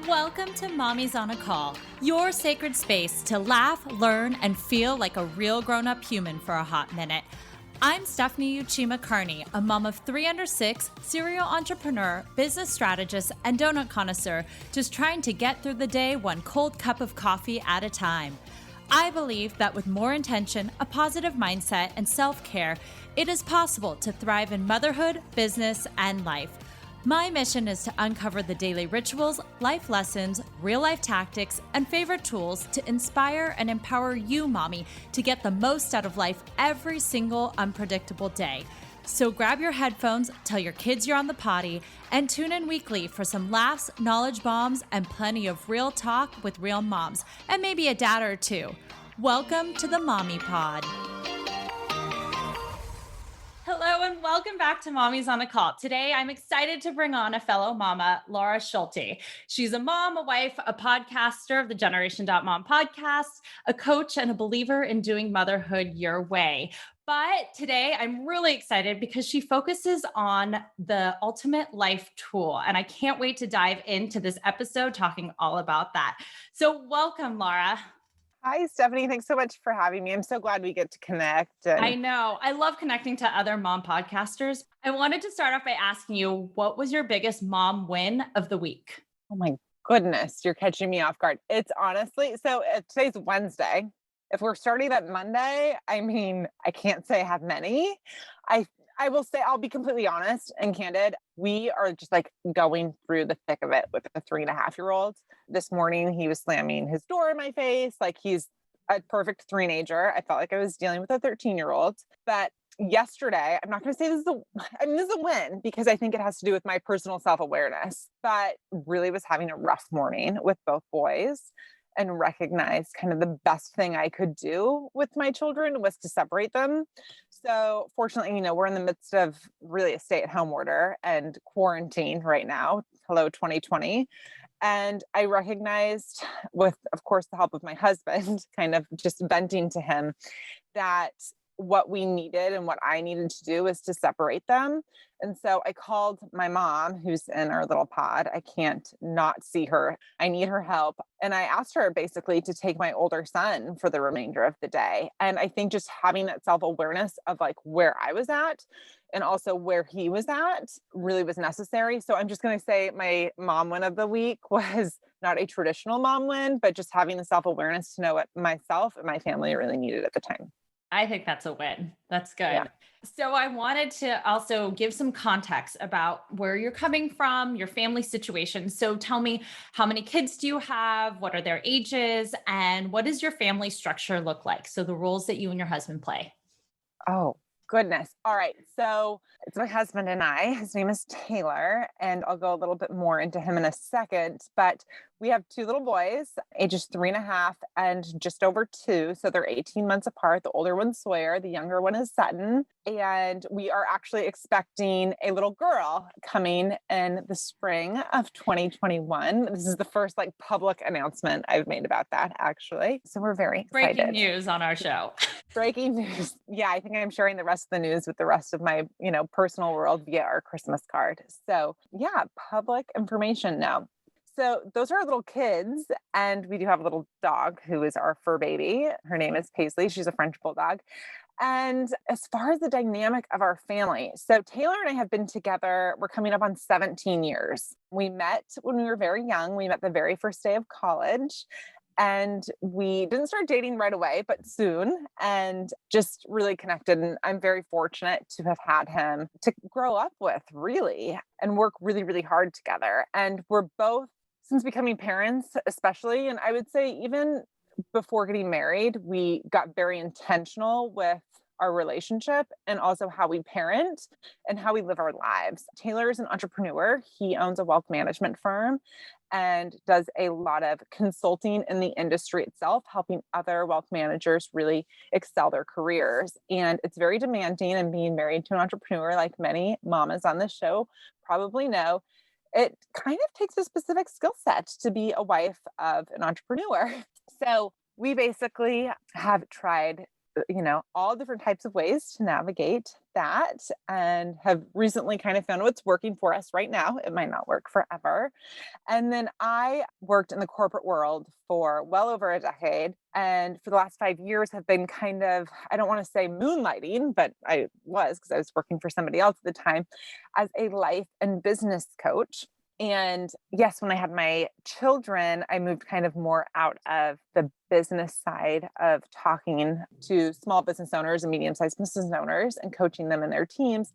Welcome to Mommy's on a Call, your sacred space to laugh, learn, and feel like a real grown-up human for a hot minute. I'm Stephanie Uchima Carney, a mom of 3 under 6, serial entrepreneur, business strategist, and donut connoisseur, just trying to get through the day one cold cup of coffee at a time. I believe that with more intention, a positive mindset, and self-care, it is possible to thrive in motherhood, business, and life. My mission is to uncover the daily rituals, life lessons, real-life tactics, and favorite tools to inspire and empower you, mommy, to get the most out of life every single unpredictable day. So grab your headphones, tell your kids you're on the potty, and tune in weekly for some laughs, knowledge bombs, and plenty of real talk with real moms, and maybe a dad or two. Welcome to the Mommy Pod. Hello and welcome back to Mommy's on a Call. Today, I'm excited to bring on a fellow mama, Lara Schulte. She's a mom, a wife, a podcaster of the Generation.Mom podcast, a coach, and a believer in doing motherhood your way. But today, I'm really excited because she focuses on the ultimate life tool. And I can't wait to dive into this episode talking all about that. So welcome, Lara. Hi, Stephanie. Thanks so much for having me. I'm so glad we get to connect. I know. I love connecting to other mom podcasters. I wanted to start off by asking you, what was your biggest mom win of the week? Oh my goodness, you're catching me off guard. It's honestly, today's Wednesday. If we're starting at Monday, I can't say I have many. I will say, I'll be completely honest and candid. We are just like going through the thick of it with a 3.5-year-old. This morning, he was slamming his door in my face. Like he's a perfect three-nager. I felt like I was dealing with a 13-year-old. But yesterday, I'm not going to say this is a win because I think it has to do with my personal self-awareness, but really was having a rough morning with both boys and recognized kind of the best thing I could do with my children was to separate them. So fortunately, we're in the midst of really a stay-at-home order and quarantine right now. Hello, 2020. And I recognized with, of course, the help of my husband, kind of just venting to him that what we needed and what I needed to do is to separate them. And so I called my mom, who's in our little pod. I can't not see her. I need her help. And I asked her basically to take my older son for the remainder of the day. And I think just having that self-awareness of like where I was at and also where he was at really was necessary. So I'm just going to say my mom win of the week was not a traditional mom win, but just having the self-awareness to know what myself and my family really needed at the time. I think that's a win. That's good. Yeah. So I wanted to also give some context about where you're coming from, your family situation. So tell me, how many kids do you have? What are their ages? And what does your family structure look like? So the roles that you and your husband play. Oh, goodness. All right. So it's my husband and I. His name is Taylor, and I'll go a little bit more into him in a second. But we have 2 little boys, ages 3.5 and just over 2. So they're 18 months apart. The older one's Sawyer, the younger one is Sutton. And we are actually expecting a little girl coming in the spring of 2021. This is the first public announcement I've made about that, actually. So we're very excited. Breaking news on our show. Breaking news. Yeah, I think I'm sharing the rest of the news with the rest of my, personal world via our Christmas card. So yeah, public information now. So those are our little kids. And we do have a little dog who is our fur baby. Her name is Paisley. She's a French bulldog. And as far as the dynamic of our family, so Taylor and I have been together, we're coming up on 17 years. We met when we were very young. We met the very first day of college. And we didn't start dating right away, but soon, and just really connected. And I'm very fortunate to have had him to grow up with, really, and work really, really hard together. And we're both, since becoming parents, especially, and I would say even before getting married, we got very intentional with our relationship and also how we parent and how we live our lives. Taylor is an entrepreneur. He owns a wealth management firm and does a lot of consulting in the industry itself, helping other wealth managers really excel their careers. And it's very demanding, and being married to an entrepreneur, like many mamas on this show probably know, it kind of takes a specific skill set to be a wife of an entrepreneur. So we basically have tried all different types of ways to navigate that and have recently kind of found what's working for us right now. It might not work forever. And then I worked in the corporate world for well over a decade. And for the last 5 years have been kind of, I don't want to say moonlighting, but I was because I was working for somebody else at the time as a life and business coach. And yes, when I had my children, I moved kind of more out of the business side of talking to small business owners and medium-sized business owners and coaching them in their teams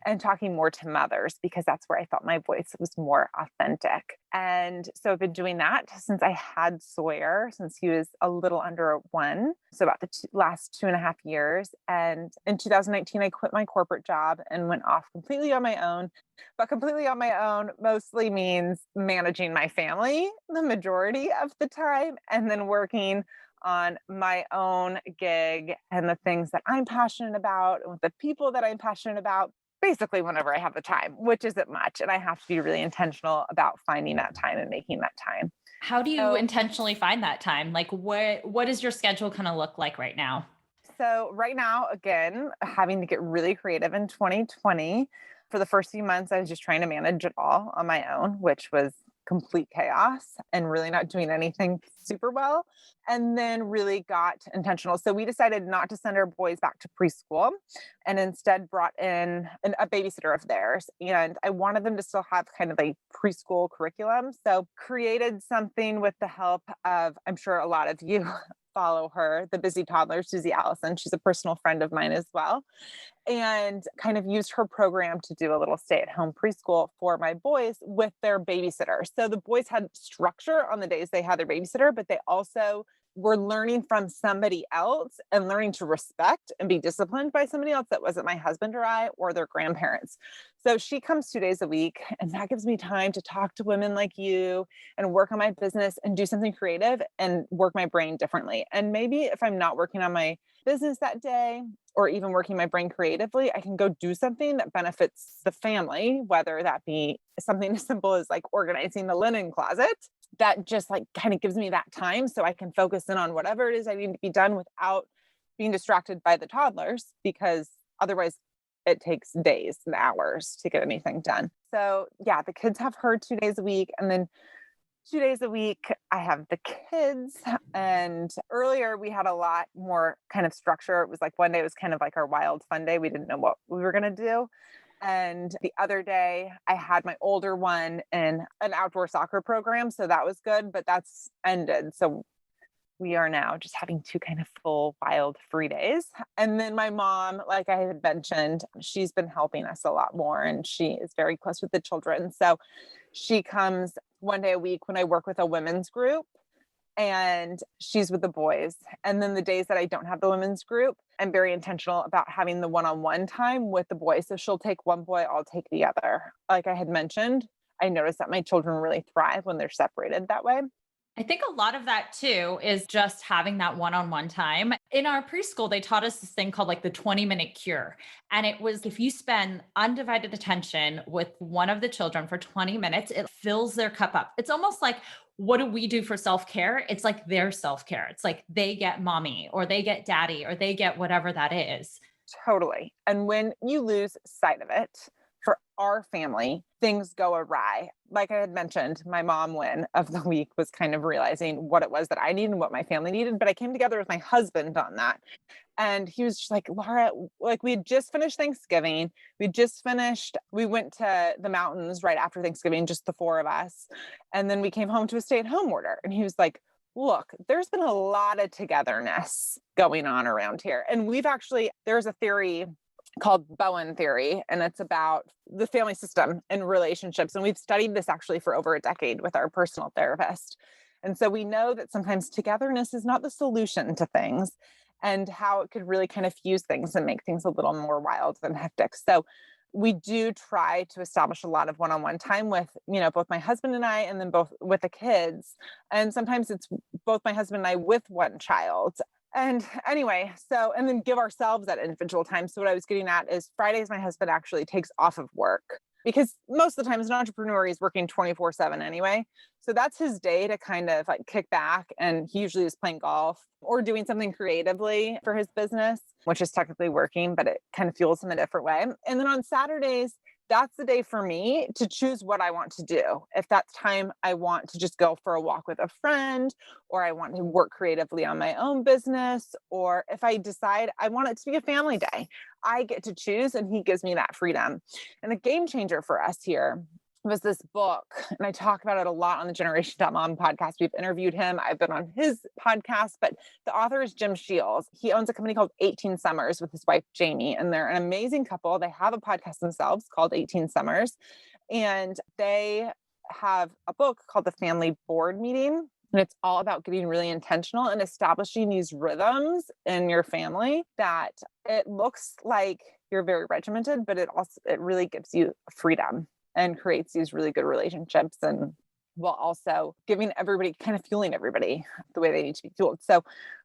and talking more to mothers because that's where I felt my voice was more authentic. And so I've been doing that since I had Sawyer, since he was a little under 1. So about the last 2.5 years. And in 2019, I quit my corporate job and went off completely on my own. But completely on my own mostly means managing my family the majority of the time and then working on my own gig and the things that I'm passionate about and with the people that I'm passionate about, basically whenever I have the time, which isn't much. And I have to be really intentional about finding that time and making that time. How do you So, intentionally find that time? Like what does your schedule kind of look like right now? so right now, again, having to get really creative in 2020. For the first few months, I was just trying to manage it all on my own, which was complete chaos and really not doing anything super well. And then really got intentional. So we decided not to send our boys back to preschool and instead brought in a babysitter of theirs. And I wanted them to still have kind of a preschool curriculum. So created something with the help of, I'm sure a lot of you follow her, the busy toddler, Susie Allison. She's a personal friend of mine as well. And kind of used her program to do a little stay-at-home preschool for my boys with their babysitter. So the boys had structure on the days they had their babysitter, but they also were learning from somebody else and learning to respect and be disciplined by somebody else that wasn't my husband or I or their grandparents. So she comes 2 days a week, and that gives me time to talk to women like you and work on my business and do something creative and work my brain differently. And maybe if I'm not working on my business that day or even working my brain creatively, I can go do something that benefits the family, whether that be something as simple as like organizing the linen closet that just like kind of gives me that time so I can focus in on whatever it is I need to be done without being distracted by the toddlers, because otherwise it takes days and hours to get anything done. So yeah, the kids have her 2 days a week, and then 2 days a week I have the kids. And earlier we had a lot more kind of structure. It was like one day was kind of like our wild fun day. We didn't know what we were going to do. And the other day I had my older one in an outdoor soccer program. So that was good, but that's ended. So we are now just having 2 kind of full wild free days. And then my mom, like I had mentioned, she's been helping us a lot more and she is very close with the children. So she comes one day a week when I work with a women's group, and she's with the boys. And then the days that I don't have the women's group, I'm very intentional about having the one-on-one time with the boys. So she'll take one boy, I'll take the other. Like I had mentioned, I noticed that my children really thrive when they're separated that way. I think a lot of that too is just having that one-on-one time. In our preschool, they taught us this thing called like the 20-minute cure. And it was if you spend undivided attention with one of the children for 20 minutes, it fills their cup up. It's almost like, what do we do for self-care? It's like their self-care. It's like they get mommy or they get daddy or they get whatever that is. Totally. And when you lose sight of it, for our family, things go awry. Like I had mentioned, my mom win of the week was kind of realizing what it was that I needed and what my family needed. But I came together with my husband on that. And he was just like, Lara, like we had just finished Thanksgiving. We went to the mountains right after Thanksgiving, just the 4 of us. And then we came home to a stay-at-home order. And he was like, look, there's been a lot of togetherness going on around here. And there's a theory called Bowen theory, and it's about the family system and relationships. And we've studied this actually for over a decade with our personal therapist. And so we know that sometimes togetherness is not the solution to things and how it could really kind of fuse things and make things a little more wild than hectic. So we do try to establish a lot of one-on-one time with, both my husband and I, and then both with the kids. And sometimes it's both my husband and I with one child. And anyway, and then give ourselves that individual time. So what I was getting at is Fridays, my husband actually takes off of work because most of the time as an entrepreneur, he's working 24/7 anyway. So that's his day to kind of like kick back. And he usually is playing golf or doing something creatively for his business, which is technically working, but it kind of fuels him a different way. And then on Saturdays, that's the day for me to choose what I want to do. If that's time I want to just go for a walk with a friend, or I want to work creatively on my own business, or if I decide I want it to be a family day, I get to choose and he gives me that freedom. And the game changer for us here was this book, and I talk about it a lot on the Generation.Mom podcast. We've interviewed him. I've been on his podcast, but the author is Jim Shields. He owns a company called 18 Summers with his wife, Jamie, and they're an amazing couple. They have a podcast themselves called 18 Summers, and they have a book called The Family Board Meeting. And it's all about getting really intentional and establishing these rhythms in your family that it looks like you're very regimented, but it really gives you freedom and creates these really good relationships, and while also giving everybody, kind of fueling everybody the way they need to be fueled. So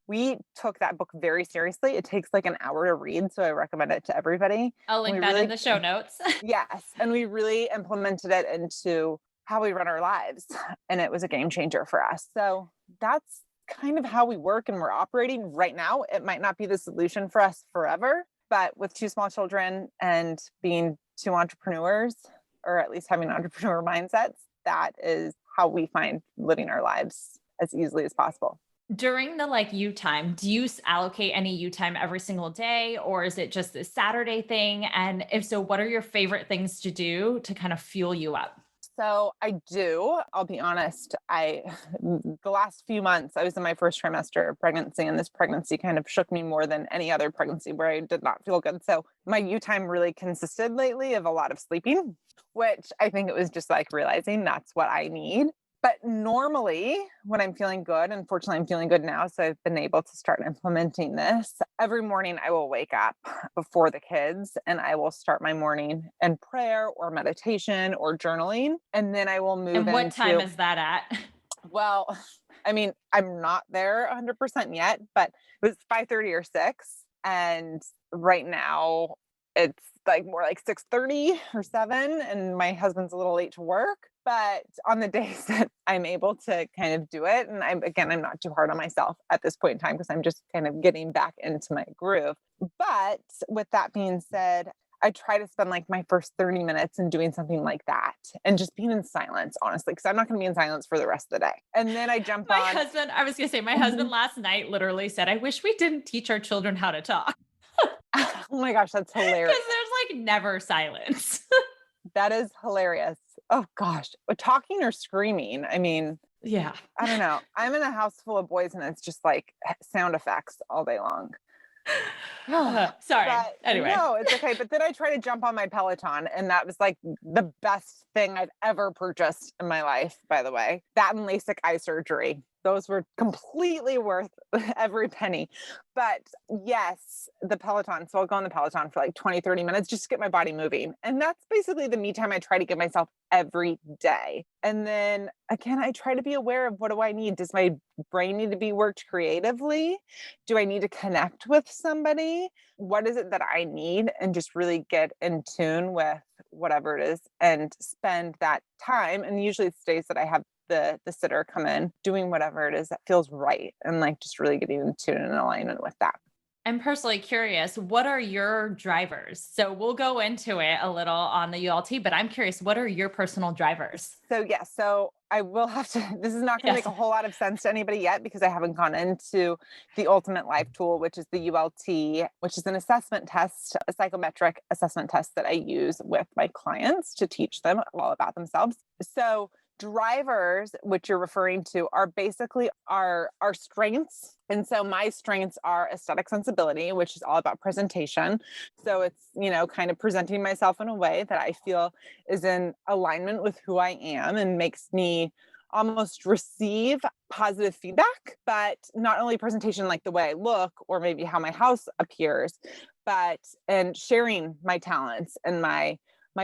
we took that book very seriously. It takes like an hour to read, so I recommend it to everybody. I'll link that in the show notes. Yes. And we really implemented it into how we run our lives, and it was a game changer for us. So that's kind of how we work and we're operating right now. It might not be the solution for us forever, but with 2 small children and being 2 entrepreneurs, or at least having entrepreneur mindsets, that is how we find living our lives as easily as possible. During the like you time, do you allocate any you time every single day, or is it just a Saturday thing? And if so, what are your favorite things to do to kind of fuel you up? So I do. I'll be honest. The last few months, I was in my first trimester of pregnancy, and this pregnancy kind of shook me more than any other pregnancy where I did not feel good. So my you time really consisted lately of a lot of sleeping, which I think it was just like realizing that's what I need. But normally when I'm feeling good, unfortunately I'm feeling good now, so I've been able to start implementing this. Every morning I will wake up before the kids and I will start my morning in prayer or meditation or journaling. And then I will move And what into, time is that at? well, I mean, I'm not there 100% yet, but it was 5:30 or 6. And right now it's like more like 6:30 or 7. And my husband's a little late to work. But on the days that I'm able to kind of do it, and I'm not too hard on myself at this point in time because I'm just kind of getting back into my groove. But with that being said, I try to spend like my first 30 minutes in doing something like that and just being in silence, honestly, because I'm not going to be in silence for the rest of the day. And then I jump on. I was going to say, my husband last night literally said, I wish we didn't teach our children how to talk. Oh my gosh, that's hilarious. Because there's like never silence. That is hilarious. Oh gosh, talking or screaming. I mean, Yeah. I don't know. I'm in a house full of boys and it's just like sound effects all day long. Sorry. But Anyway. no, it's okay. But then I try to jump on my Peloton, and that was like the best thing I've ever purchased in my life, by the way. That and LASIK eye surgery. Those were completely worth every penny. But yes, the Peloton. So I'll go on the Peloton for like 20, 30 minutes just to get my body moving. And that's basically the me time I try to give myself every day. And then again, I try to be aware of, what do I need? Does my brain need to be worked creatively? Do I need to connect with somebody? What is it that I need? And just really get in tune with whatever it is and spend that time. And usually it's days that I have the sitter come in doing whatever it is that feels right, and like just really getting in tune and alignment with that. I'm personally curious, what are your drivers? So we'll go into it a little on the ULT, but I'm curious, what are your personal drivers? So I will have to, this is not going to make a whole lot of sense to anybody yet because I haven't gone into the Ultimate Life Tool, which is the ULT, which is an assessment test, a psychometric assessment test that I use with my clients to teach them all about themselves. So drivers, which you're referring to, are basically our strengths. And so my strengths are aesthetic sensibility, which is all about presentation. So it's, kind of presenting myself in a way that I feel is in alignment with who I am and makes me almost receive positive feedback, but not only presentation like the way I look or maybe how my house appears, but and sharing my talents and my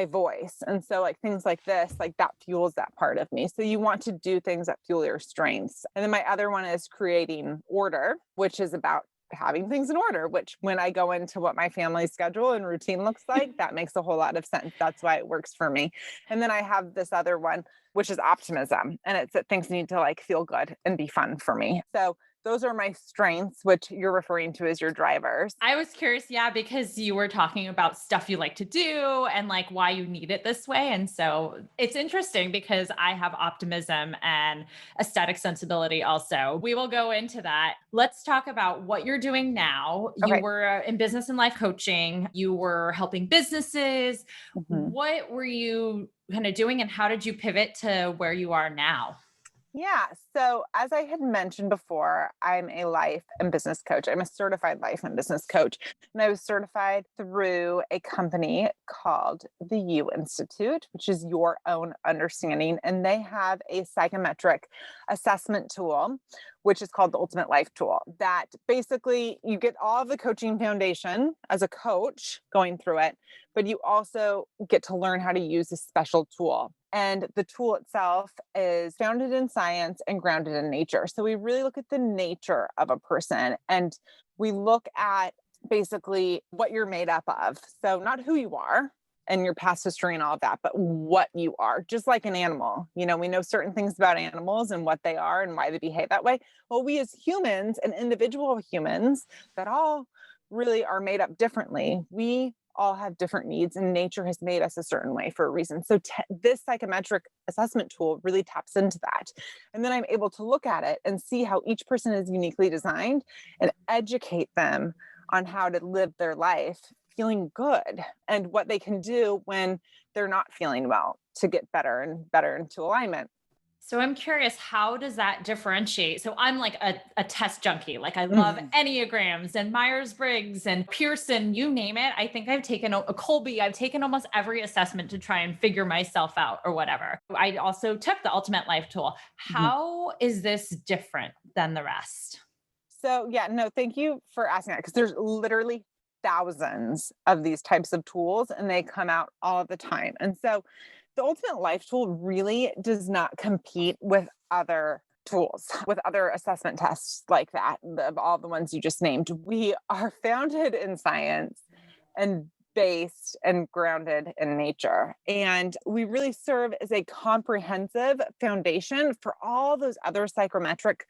voice. And so like things like this, like that fuels that part of me. So you want to do things that fuel your strengths. And then my other one is creating order, which is about having things in order, which when I go into what my family schedule and routine looks like, that makes a whole lot of sense. That's why it works for me. And then I have this other one, which is optimism. And it's that things need to like feel good and be fun for me. So those are my strengths, which you're referring to as your drivers. I was curious, yeah, because you were talking about stuff you like to do and like why you need it this way. And so it's interesting because I have optimism and aesthetic sensibility also. We will go into that. Let's talk about what you're doing now. You Okay. were in business and life coaching, you were helping businesses. Mhm. What were you kind of doing and how did you pivot to where you are now? Yeah. So, as I had mentioned before, I'm a life and business coach. I'm a certified life and business coach. And I was certified through a company called the You Institute, which is Your Own Understanding. And they have a psychometric assessment tool, which is called the Ultimate Life Tool, that basically you get all of the coaching foundation as a coach going through it, but you also get to learn how to use this special tool. And the tool itself is founded in science and grounded in nature. So we really look at the nature of a person and we look at basically what you're made up of. So not who you are and your past history and all of that, but what you are, just like an animal. You know, we know certain things about animals and what they are and why they behave that way. Well, we as humans and individual humans that all really are made up differently. We all have different needs and nature has made us a certain way for a reason. So this psychometric assessment tool really taps into that. And then I'm able to look at it and see how each person is uniquely designed and educate them on how to live their life feeling good and what they can do when they're not feeling well to get better into alignment. So I'm curious, how does that differentiate? So I'm like a test junkie. Like I love Mhm. Enneagrams and Myers-Briggs and Pearson, you name it. I think I've taken a Kolbe. I've taken almost every assessment to try and figure myself out or whatever. I also took the Ultimate Life Tool. Mhm. How is this different than the rest? So yeah, no, thank you for asking that because there's literally thousands of these types of tools and they come out all the time. And so the Ultimate Life Tool really does not compete with other tools, with other assessment tests like that, of all the ones you just named. We are founded in science and based and grounded in nature. And we really serve as a comprehensive foundation for all those other psychometric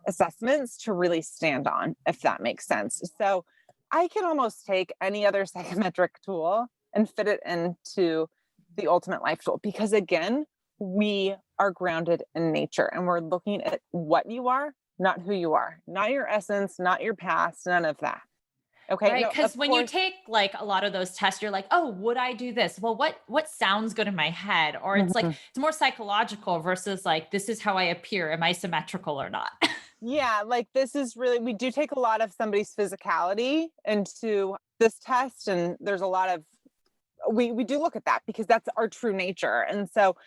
assessments to really stand on, if that makes sense. So I can almost take any other psychometric tool and fit it into the Ultimate Life Tool because, again, we are grounded in nature and we're looking at what you are, not who you are, not your essence, not your past, none of that. Okay. Right. No, Cause of when you course. take like a lot of those tests, you're like, oh, would I do this? Well, what sounds good in my head? Or it's like Mhm. it's more psychological versus like, this is how I appear. Am I symmetrical or not? Yeah, like this is really, we do take a lot of somebody's physicality into this test. And there's a lot of, we do look at that because that's our true nature. And so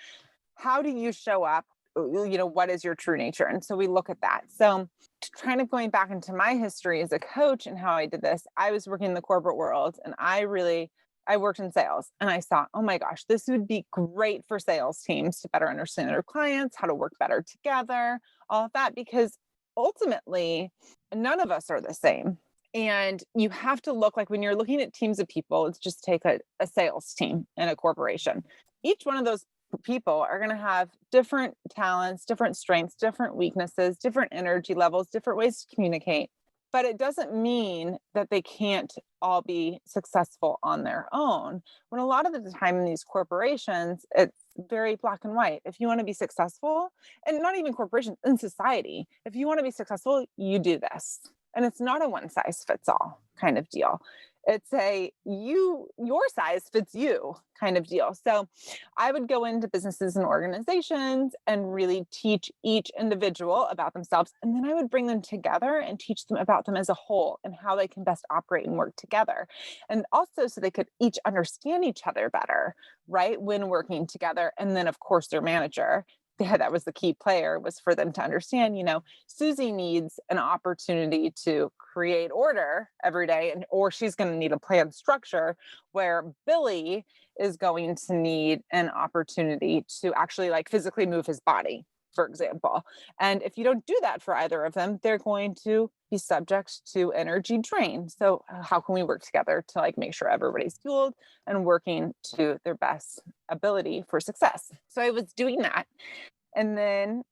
how do you show up? What is your true nature? And so we look at that. So kind of going back into my history as a coach and how I did this, I was working in the corporate world and I worked in sales and I thought, oh my gosh, this would be great for sales teams to better understand their clients, how to work better together, all of that, because ultimately none of us are the same. And you have to look like when you're looking at teams of people, let's just take a sales team in a corporation. Each one of those people are going to have different talents, different strengths, different weaknesses, different energy levels, different ways to communicate. But it doesn't mean that they can't all be successful on their own. When a lot of the time in these corporations, it's very black and white. If you want to be successful, and not even corporations, in society, if you want to be successful, you do this. And it's not a one size fits all kind of deal. It's your size fits you kind of deal. So I would go into businesses and organizations and really teach each individual about themselves. And then I would bring them together and teach them about them as a whole and how they can best operate and work together. And also so they could each understand each other better, right? When working together. And then, of course, their manager. Yeah, that was the key player, was for them to understand, Susie needs an opportunity to create order every day, or she's going to need a planned structure, where Billy is going to need an opportunity to actually like physically move his body. for example. And if you don't do that for either of them, they're going to be subject to energy drain. So how can we work together to like make sure everybody's fueled and working to their best ability for success? So I was doing that. And then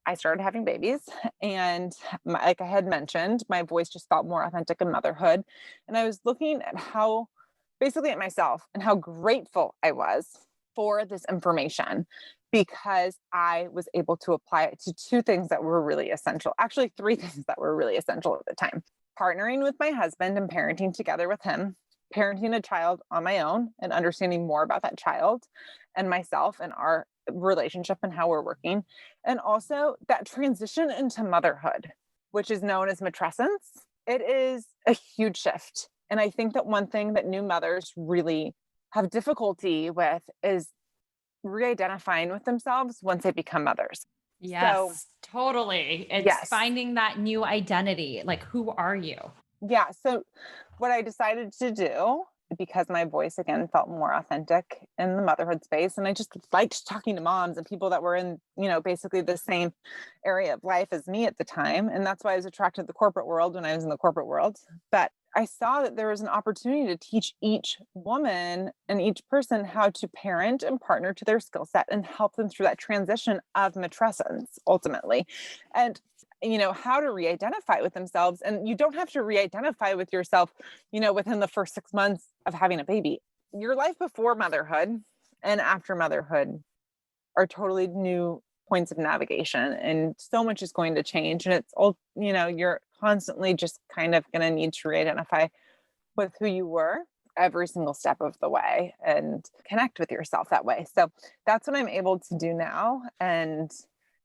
I started having babies. And like I had mentioned, my voice just felt more authentic in motherhood. And I was looking at how, basically at myself, and how grateful I was for this information because I was able to apply it to two things that were really essential. Actually, three things that were really essential at the time: partnering with my husband and parenting together with him, parenting a child on my own and understanding more about that child and myself and our relationship and how we're working. And also that transition into motherhood, which is known as matrescence. It is a huge shift. And I think that one thing that new mothers really have difficulty with is re-identifying with themselves once they become mothers. So, Yes, totally. It's yes. finding that new identity. Like, who are you? Yeah. So, what I decided to do, because my voice again felt more authentic in the motherhood space, and I just liked talking to moms and people that were in, basically the same area of life as me at the time. And that's why I was attracted to the corporate world when I was in the corporate world. But I saw that there was an opportunity to teach each woman and each person how to parent and partner to their skill set and help them through that transition of matrescence ultimately. And how to re-identify with themselves. And you don't have to re-identify with yourself, within the first 6 months of having a baby. Your life before motherhood and after motherhood are totally new points of navigation, and so much is going to change. And it's all, you're constantly just kind of going to need to re-identify with who you were every single step of the way and connect with yourself that way. So that's what I'm able to do now. And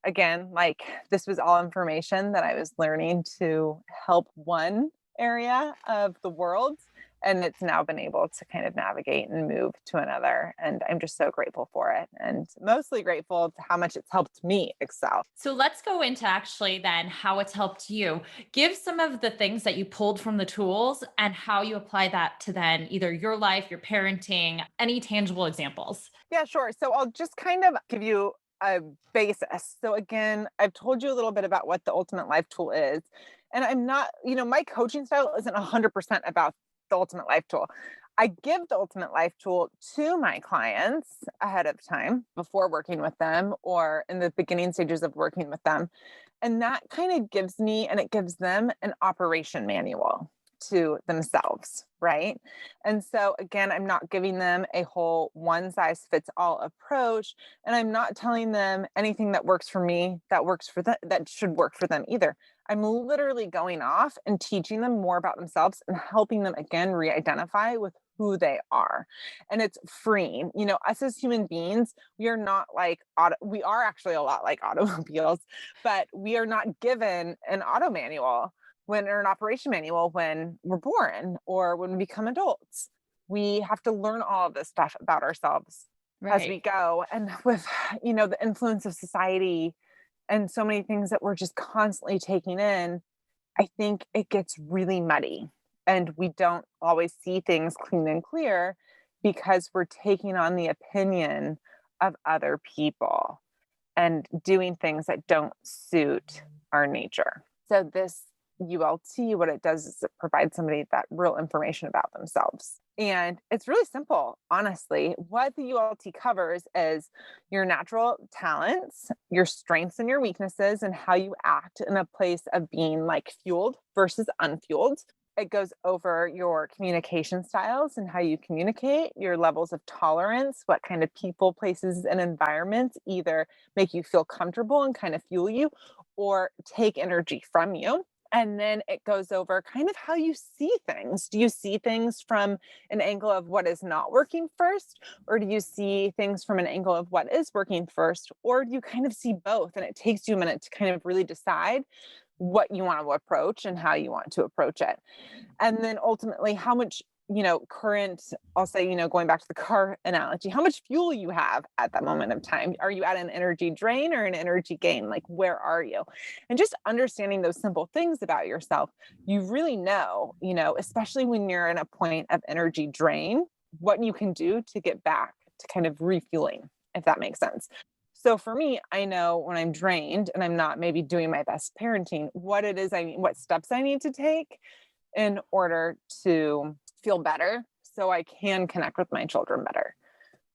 again, like this was all information that I was learning to help one area of the world. And it's now been able to kind of navigate and move to another. And I'm just so grateful for it, and mostly grateful to how much it's helped me excel. So let's go into actually then how it's helped you. Give some of the things that you pulled from the tools and how you apply that to then either your life, your parenting, any tangible examples. Yeah, sure. So I'll just kind of give you a basis. So again, I've told you a little bit about what the Ultimate Life Tool is. And I'm not, my coaching style isn't 100% about the Ultimate Life Tool. I give the Ultimate Life Tool to my clients ahead of time before working with them or in the beginning stages of working with them. And that kind of gives me and it gives them an operation manual to themselves, right? And so again, I'm not giving them a whole one size fits all approach, and I'm not telling them anything that works for me that works for them that should work for them either. I'm literally going off and teaching them more about themselves and helping them again re-identify with who they are. And it's freeing. Us as human beings, we are not like we are actually a lot like automobiles, but we are not given an auto manual or an operation manual when we're born or when we become adults. We have to learn all of this stuff about ourselves as we Right. go. And with, the influence of society and so many things that we're just constantly taking in, I think it gets really muddy and we don't always see things clean and clear because we're taking on the opinion of other people and doing things that don't suit our nature. So this ULT, what it does is it provides somebody that real information about themselves. And it's really simple, honestly. What the ULT covers is your natural talents, your strengths and your weaknesses, and how you act in a place of being like fueled versus unfueled. It goes over your communication styles and how you communicate, your levels of tolerance, what kind of people, places, and environments either make you feel comfortable and kind of fuel you or take energy from you. And then it goes over kind of how you see things. Do you see things from an angle of what is not working first? Or do you see things from an angle of what is working first? Or do you kind of see both? And it takes you a minute to kind of really decide what you want to approach and how you want to approach it. And then ultimately, how much, current, I'll say, going back to the car analogy, how much fuel you have at that moment of time. Are you at an energy drain or an energy gain? Like, where are you? And just understanding those simple things about yourself, you really know, especially when you're in a point of energy drain, what you can do to get back to kind of refueling, if that makes sense. So for me, I know when I'm drained and I'm not maybe doing my best parenting, what it is what steps I need to take in order to feel better so I can connect with my children better.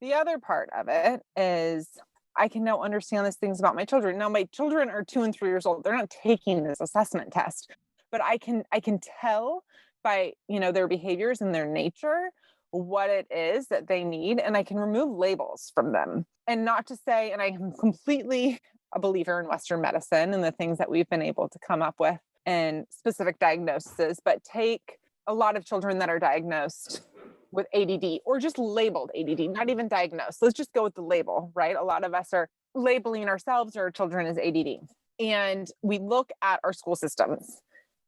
The other part of it is I can now understand these things about my children. Now my children are 2 and 3 years old. They're not taking this assessment test, but I can tell by, their behaviors and their nature what it is that they need. And I can remove labels from them. And not to say, and I am completely a believer in Western medicine and the things that we've been able to come up with and specific diagnoses, but take a lot of children that are diagnosed with ADD or just labeled ADD, not even diagnosed. Let's just go with the label, right? A lot of us are labeling ourselves or our children as ADD. And we look at our school systems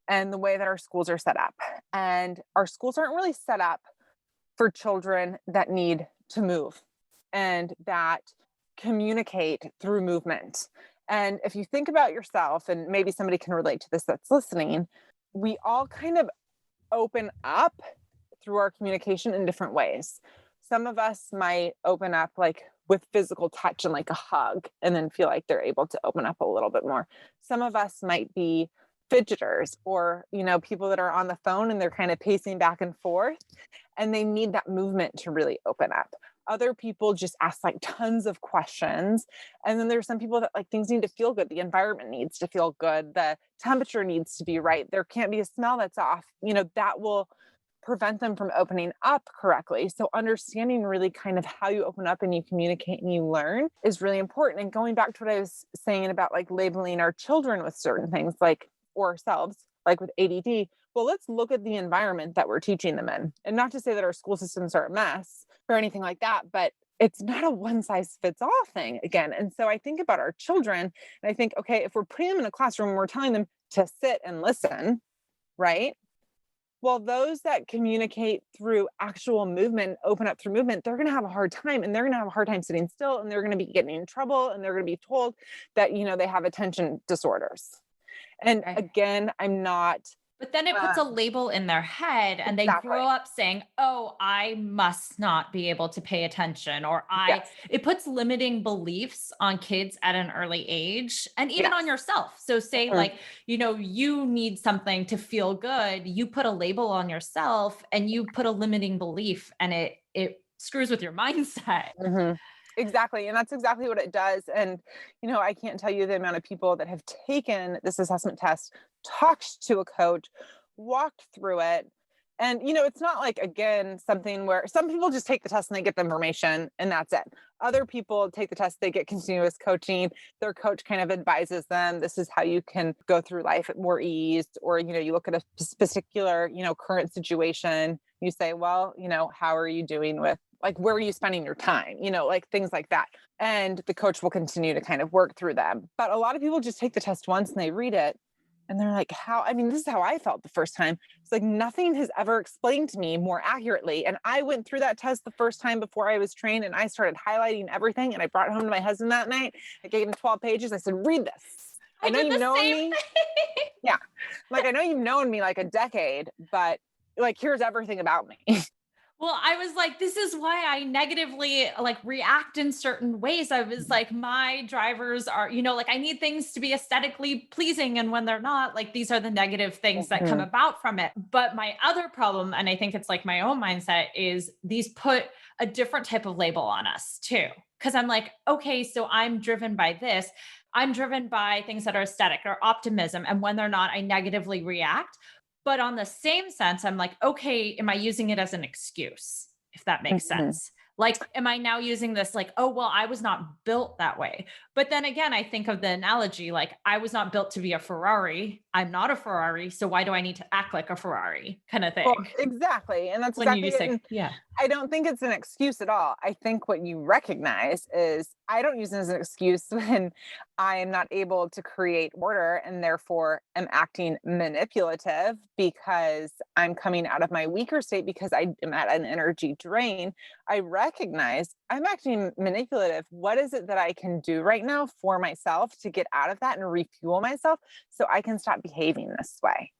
and the way that our schools are set up. And our schools aren't really set up for children that need to move and that communicate through movement. And if you think about yourself, and maybe somebody can relate to this that's listening, we all kind of open up through our communication in different ways. Some of us might open up like with physical touch and like a hug and then feel like they're able to open up a little bit more. Some of us might be fidgeters or, people that are on the phone and they're kind of pacing back and forth and they need that movement to really open up. Other people just ask like tons of questions. And then there's some people that like things need to feel good. The environment needs to feel good. The temperature needs to be right. There can't be a smell that's off, that will prevent them from opening up correctly. So understanding really kind of how you open up and you communicate and you learn is really important. And going back to what I was saying about like labeling our children with certain things like, or ourselves, like with ADD, well, let's look at the environment that we're teaching them in. And not to say that our school systems are a mess or anything like that, but it's not a one size fits all thing again. And so I think about our children and I think, okay, if we're putting them in a classroom and we're telling them to sit and listen, right? Well, those that communicate through actual movement, open up through movement, they're going to have a hard time and they're going to have a hard time sitting still and they're going to be getting in trouble and they're going to be told that, they have attention disorders. And again, I'm not. But then it puts a label in their head and they Exactly. grow up saying, oh, I must not be able to pay attention, or Yes. it puts limiting beliefs on kids at an early age and even on Yes. yourself. So say Mhm. like, you need something to feel good. You put a label on yourself and you put a limiting belief and it screws with your mindset. Mhm. Exactly. And that's exactly what it does. And, I can't tell you the amount of people that have taken this assessment test, talked to a coach, walked through it. And, it's not like, again, something where some people just take the test and they get the information and that's it. Other people take the test, they get continuous coaching. Their coach kind of advises them, this is how you can go through life at more ease. Or, you look at a particular, current situation. You say, well, how are you doing with like, where are you spending your time? Like things like that. And the coach will continue to kind of work through them. But a lot of people just take the test once and they read it and they're like, this is how I felt the first time. It's like nothing has ever explained to me more accurately. And I went through that test the first time before I was trained and I started highlighting everything. And I brought it home to my husband that night. I gave him 12 pages. I said, read this. I know you've known me. Yeah. Like, I know you've known me like a decade, but like, here's everything about me. Well, I was like, this is why I negatively like react in certain ways. I was like, my drivers are, like I need things to be aesthetically pleasing. And when they're not, like these are the negative things that come about from it. But my other problem, and I think it's like my own mindset, is these put a different type of label on us too. Cause I'm like, okay, so I'm driven by this. I'm driven by things that are aesthetic or optimism. And when they're not, I negatively react. But on the same sense, I'm like, okay, am I using it as an excuse? If that makes sense. Like, am I now using this like, oh, well, I was not built that way. But then again, I think of the analogy, like I was not built to be a Ferrari. I'm not a Ferrari. So why do I need to act like a Ferrari kind of thing? Well, exactly. And that's When exactly you just it. say, yeah. I don't think it's an excuse at all. I think what you recognize is I don't use it as an excuse when I am not able to create order and therefore am acting manipulative because I'm coming out of my weaker state because I am at an energy drain. I recognize I'm acting manipulative. What is it that I can do right now for myself to get out of that and refuel myself so I can stop behaving this way?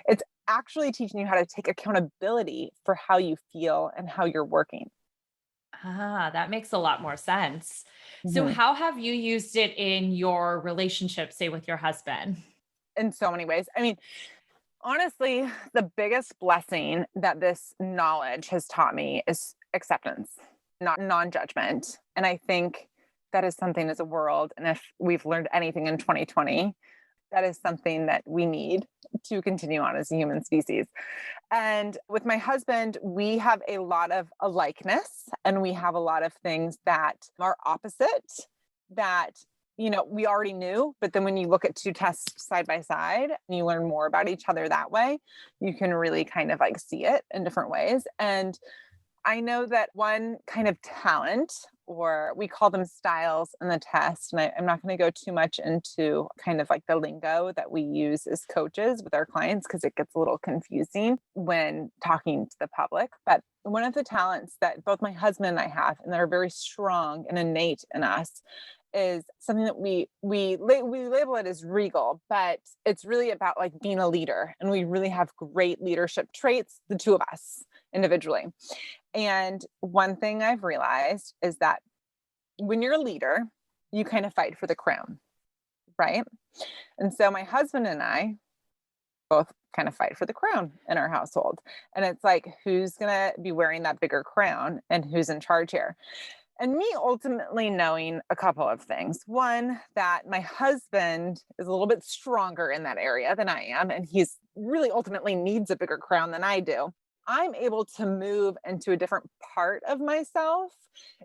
It's actually teaching you how to take accountability for how you feel and how you're working. Ah, that makes a lot more sense. So Mhm. how have you used it in your relationship, say with your husband? In so many ways. I mean, honestly, the biggest blessing that this knowledge has taught me is acceptance, not non-judgment. And I think that is something as a world, and if we've learned anything in 2020, that is something that we need to continue on as a human species. And with my husband, we have a lot of alikeness and we have a lot of things that are opposite that, we already knew. But then when you look at two tests side by side and you learn more about each other that way, you can really kind of like see it in different ways. And I know that one kind of talent, or we call them styles in the test, and I'm not going to go too much into kind of like the lingo that we use as coaches with our clients because it gets a little confusing when talking to the public. But one of the talents that both my husband and I have, and that are very strong and innate in us, is something that we label it as regal, but it's really about like being a leader, and we really have great leadership traits, the two of us individually. And one thing I've realized is that when you're a leader, you kind of fight for the crown, right? And so my husband and I both kind of fight for the crown in our household. And it's like, who's going to be wearing that bigger crown and who's in charge here? And me ultimately knowing a couple of things. One, that my husband is a little bit stronger in that area than I am, and he's really ultimately needs a bigger crown than I do. I'm able to move into a different part of myself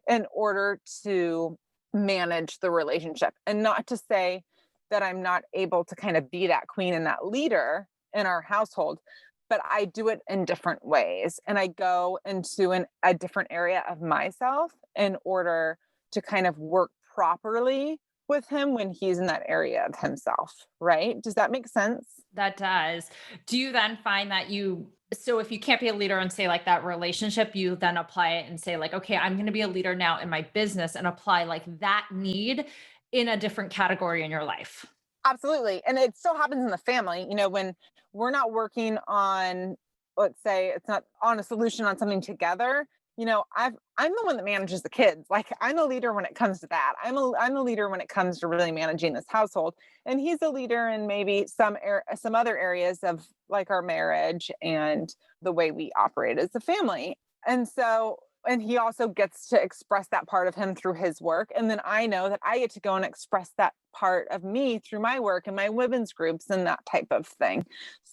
in order to manage the relationship. And not to say that I'm not able to kind of be that queen and that leader in our household, but I do it in different ways. And I go into a different area of myself in order to kind of work properly with him when he's in that area of himself. Right? Does that make sense? That does. Do you then find that so if you can't be a leader in say like that relationship, you then apply it and say like, okay, I'm going to be a leader now in my business and apply like that need in a different category in your life? Absolutely. And it still happens in the family, when we're not working on, let's say it's not on a solution on something together, I'm the one that manages the kids. Like I'm a leader when it comes to that. I'm a leader when it comes to really managing this household. And he's a leader in maybe some other areas of like our marriage and the way we operate as a family. And so and he also gets to express that part of him through his work. And then I know that I get to go and express that part of me through my work and my women's groups and that type of thing.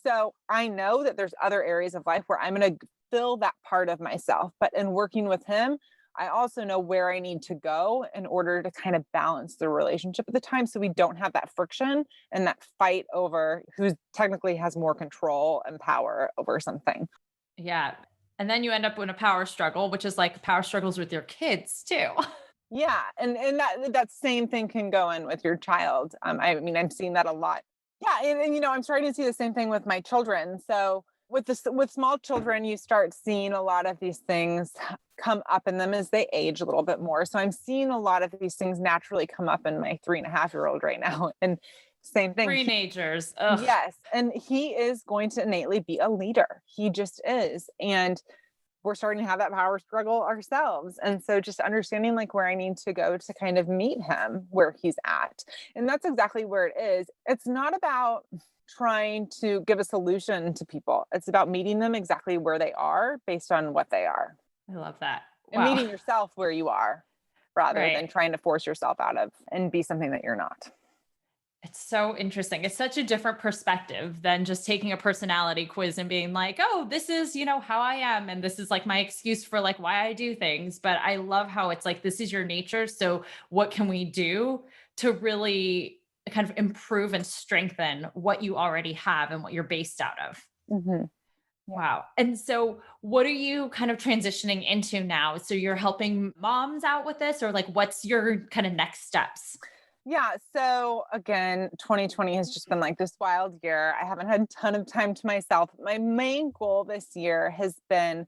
So I know that there's other areas of life where I'm going to fill that part of myself. But in working with him, I also know where I need to go in order to kind of balance the relationship at the time so we don't have that friction and that fight over who technically has more control and power over something. Yeah. And then you end up in a power struggle, which is like power struggles with your kids too. Yeah, and that same thing can go in with your child. I mean, I'm seeing that a lot. Yeah, and I'm starting to see the same thing with my children. So with small children, you start seeing a lot of these things come up in them as they age a little bit more. So I'm seeing a lot of these things naturally come up in my 3.5-year-old right now. And same thing. Teenagers. Ugh. Yes, and he is going to innately be a leader. He just is, and we're starting to have that power struggle ourselves. And so just understanding like where I need to go to kind of meet him where he's at. And that's exactly where it is. It's not about trying to give a solution to people. It's about meeting them exactly where they are based on what they are I love that. and Wow. meeting yourself where you are rather Right. than trying to force yourself out of and be something that you're not. It's so interesting. It's such a different perspective than just taking a personality quiz and being like, oh, this is, how I am. And this is like my excuse for like why I do things. But I love how it's like, this is your nature. So what can we do to really kind of improve and strengthen what you already have and what you're based out of? Mhm. Yeah. Wow. And so what are you kind of transitioning into now? So you're helping moms out with this, or like what's your kind of next steps? Yeah. So again, 2020 has just been like this wild year. I haven't had a ton of time to myself. My main goal this year has been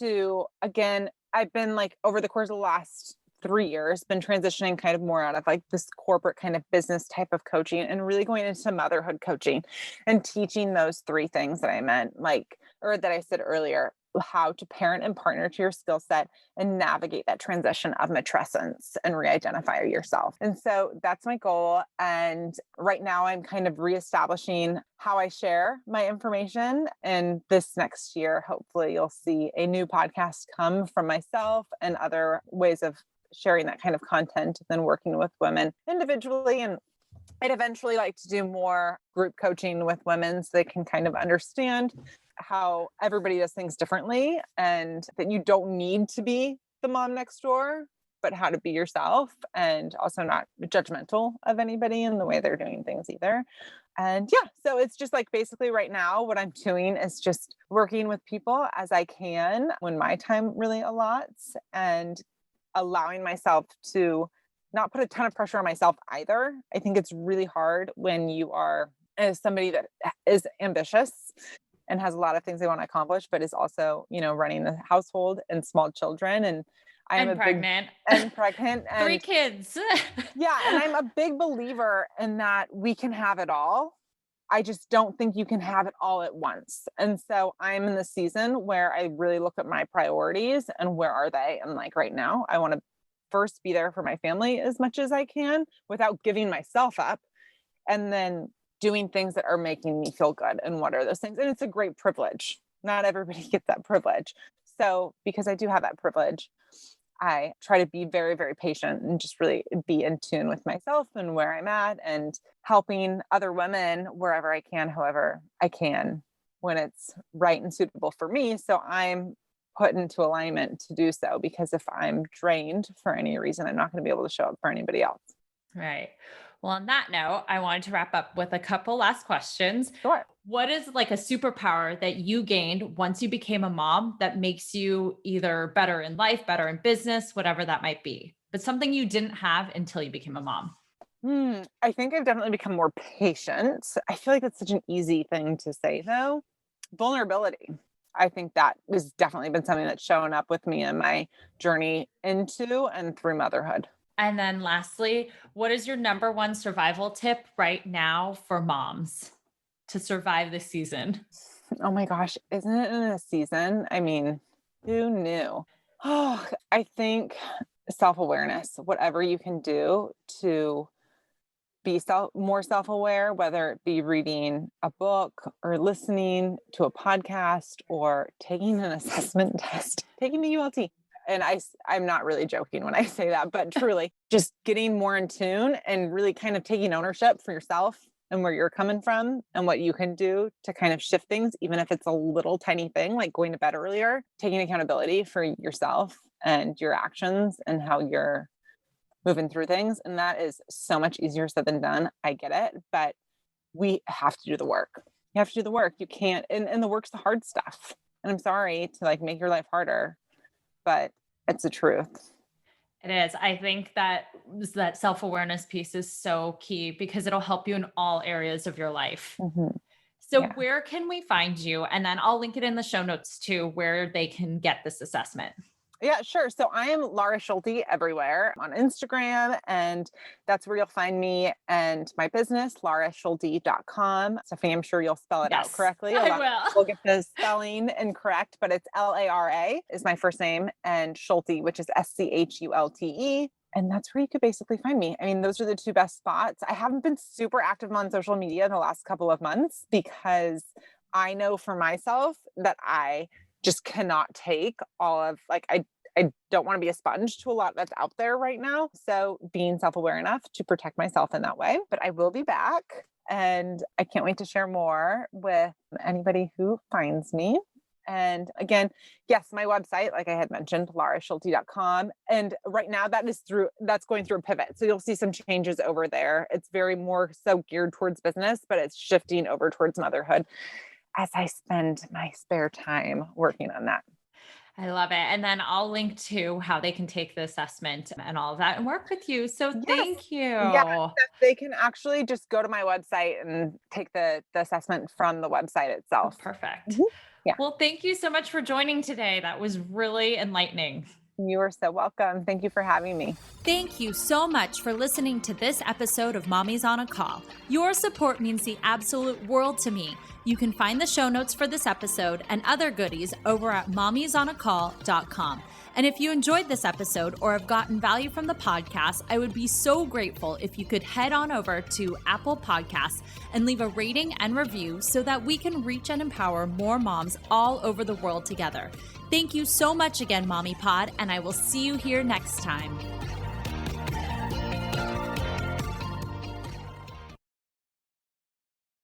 to, again, I've been like over the course of the last 3 years, been transitioning kind of more out of like this corporate kind of business type of coaching and really going into motherhood coaching and teaching those three things that I meant, like, or that I said earlier. how to parent and partner to your skill set and navigate that transition of matrescence and re-identify yourself. And so that's my goal. And right now I'm kind of reestablishing how I share my information. And this next year, hopefully you'll see a new podcast come from myself and other ways of sharing that kind of content than working with women individually. And I'd eventually like to do more group coaching with women so they can kind of understand how everybody does things differently and that you don't need to be the mom next door, but how to be yourself and also not judgmental of anybody in the way they're doing things either. And yeah, so it's just like basically right now, what I'm doing is just working with people as I can when my time really allots and allowing myself to not put a ton of pressure on myself either. I think it's really hard when you are as somebody that is ambitious and has a lot of things they want to accomplish, but is also, running the household and small children. And I am pregnant. pregnant and 3 kids. yeah. And I'm a big believer in that we can have it all. I just don't think you can have it all at once. And so I'm in the season where I really look at my priorities and where are they? And like right now, I want to first be there for my family as much as I can without giving myself up. And then doing things that are making me feel good. And what are those things? And it's a great privilege. Not everybody gets that privilege. So because I do have that privilege, I try to be very, very patient and just really be in tune with myself and where I'm at and helping other women wherever I can, however I can, when it's right and suitable for me. So I'm put into alignment to do so, because if I'm drained for any reason, I'm not going to be able to show up for anybody else. Right. Well, on that note, I wanted to wrap up with a couple last questions. Sure. What is like a superpower that you gained once you became a mom that makes you either better in life, better in business, whatever that might be, but something you didn't have until you became a mom? I think I've definitely become more patient. I feel like that's such an easy thing to say though. Vulnerability. I think that has definitely been something that's shown up with me in my journey into and through motherhood. And then lastly, what is your number one survival tip right now for moms to survive this season? Oh my gosh, isn't it in a season? I mean, who knew? Oh, I think self-awareness, whatever you can do to be more self-aware, whether it be reading a book or listening to a podcast or taking an assessment test, taking the ULT. And I'm not really joking when I say that, but truly just getting more in tune and really kind of taking ownership for yourself and where you're coming from and what you can do to kind of shift things, even if it's a little tiny thing, like going to bed earlier, taking accountability for yourself and your actions and how you're moving through things. And that is so much easier said than done. I get it, but we have to do the work. You have to do the work. You can't, and the work's the hard stuff. And I'm sorry to like make your life harder, but it's the truth. It is. I think that self-awareness piece is so key because it'll help you in all areas of your life. Mm-hmm. So Yeah. where can we find you? And then I'll link it in the show notes too, where they can get this assessment. Yeah, sure. So I am Lara Schulte everywhere on Instagram, and that's where you'll find me and my business, laraschulte.com. Stephanie, I'm sure you'll spell it out correctly. I will. We'll get the spelling incorrect, but it's Lara is my first name, and Schulte, which is Schulte. And that's where you could basically find me. I mean, those are the two best spots. I haven't been super active on social media in the last couple of months because I know for myself that I just cannot take all of I don't want to be a sponge to a lot that's out there right now. So being self-aware enough to protect myself in that way, but I will be back and I can't wait to share more with anybody who finds me. And again, yes, my website, like I had mentioned, laraschulte.com. And right now that's going through a pivot. So you'll see some changes over there. It's very more so geared towards business, but it's shifting over towards motherhood as I spend my spare time working on that. I love it. And then I'll link to how they can take the assessment and all of that and work with you. So thank you. Yeah, they can actually just go to my website and take the assessment from the website itself. Perfect. Mm-hmm. Yeah. Well, thank you so much for joining today. That was really enlightening. You are so welcome. Thank you for having me. Thank you so much for listening to this episode of Mommy's on a Call. Your support means the absolute world to me. You can find the show notes for this episode and other goodies over at mommysonacall.com. And if you enjoyed this episode or have gotten value from the podcast, I would be so grateful if you could head on over to Apple Podcasts and leave a rating and review so that we can reach and empower more moms all over the world together. Thank you so much again, Mommy Pod, and I will see you here next time.